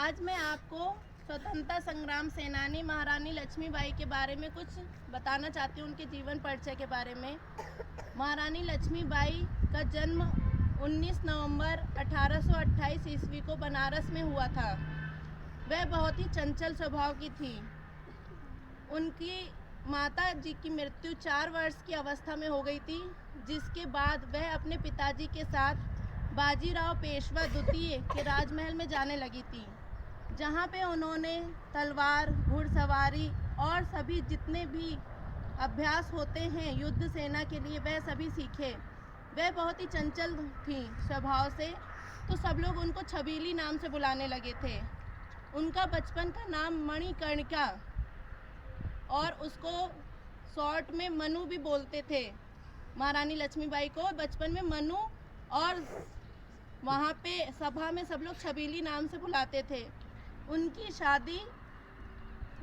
आज मैं आपको स्वतंत्रता संग्राम सेनानी महारानी लक्ष्मीबाई के बारे में कुछ बताना चाहती हूँ, उनके जीवन परिचय के बारे में। महारानी लक्ष्मीबाई का जन्म 19 नवंबर 1828 ईस्वी को बनारस में हुआ था। वह बहुत ही चंचल स्वभाव की थी। उनकी माता जी की मृत्यु 4 वर्ष की अवस्था में हो गई थी, जिसके बाद वह अपने पिताजी के साथ बाजीराव पेशवा द्वितीय के राजमहल में जाने लगी थी, जहाँ पे उन्होंने तलवार, घुड़सवारी और सभी जितने भी अभ्यास होते हैं युद्ध सेना के लिए, वह सभी सीखे। वह बहुत ही चंचल थी स्वभाव से, तो सब लोग उनको छबीली नाम से बुलाने लगे थे। उनका बचपन का नाम मणिकर्णिका और उसको शॉर्ट में मनु भी बोलते थे। महारानी लक्ष्मीबाई को बचपन में मनु और वहाँ पे सभा में सब लोग छबीली नाम से बुलाते थे। उनकी शादी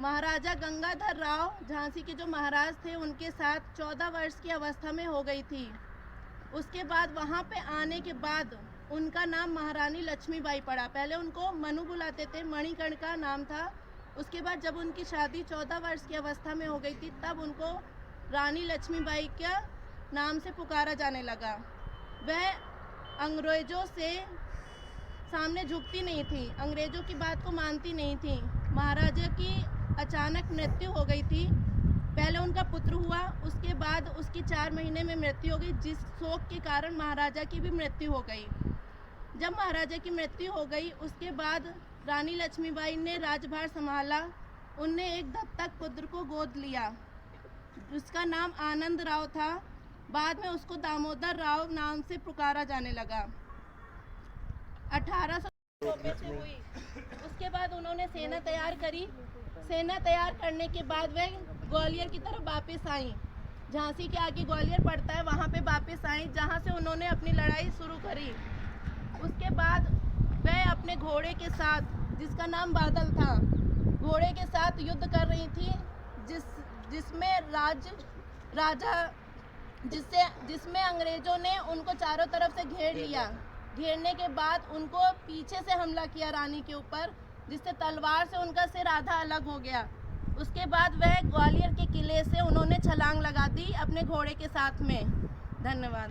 महाराजा गंगाधर राव, झांसी के जो महाराज थे, उनके साथ 14 वर्ष की अवस्था में हो गई थी। उसके बाद वहाँ पे आने के बाद उनका नाम महारानी लक्ष्मीबाई पड़ा। पहले उनको मनु बुलाते थे, मणिकर्णिका नाम था। उसके बाद जब उनकी शादी 14 वर्ष की अवस्था में हो गई थी, तब उनको रानी लक्ष्मीबाई का नाम से पुकारा जाने लगा। वह अंग्रेज़ों से सामने झुकती नहीं थी, अंग्रेज़ों की बात को मानती नहीं थी। महाराजा की अचानक मृत्यु हो गई थी। पहले उनका पुत्र हुआ, उसके बाद उसकी 4 महीने में मृत्यु हो गई, जिस शोक के कारण महाराजा की भी मृत्यु हो गई। जब महाराजा की मृत्यु हो गई, उसके बाद रानी लक्ष्मीबाई ने राजभार संभाला। उनने एक दत्तक पुत्र को गोद लिया, जिसका नाम आनंद राव था। बाद में उसको दामोदर राव नाम से पुकारा जाने लगा। 1800 से हुई। उसके बाद उन्होंने सेना तैयार करी। सेना तैयार करने के बाद वह ग्वालियर की तरफ वापस आई। झांसी के आगे ग्वालियर पड़ता है, वहाँ पे वापस आई, जहाँ से उन्होंने अपनी लड़ाई शुरू करी। उसके बाद वह अपने घोड़े के साथ, जिसका नाम बादल था, घोड़े के साथ युद्ध कर रही थी, जिसमें अंग्रेज़ों ने उनको चारों तरफ से घेर लिया। घेरने के बाद उनको पीछे से हमला किया रानी के ऊपर, जिससे तलवार से उनका सिर आधा अलग हो गया। उसके बाद वह ग्वालियर के किले से उन्होंने छलांग लगा दी अपने घोड़े के साथ में। धन्यवाद।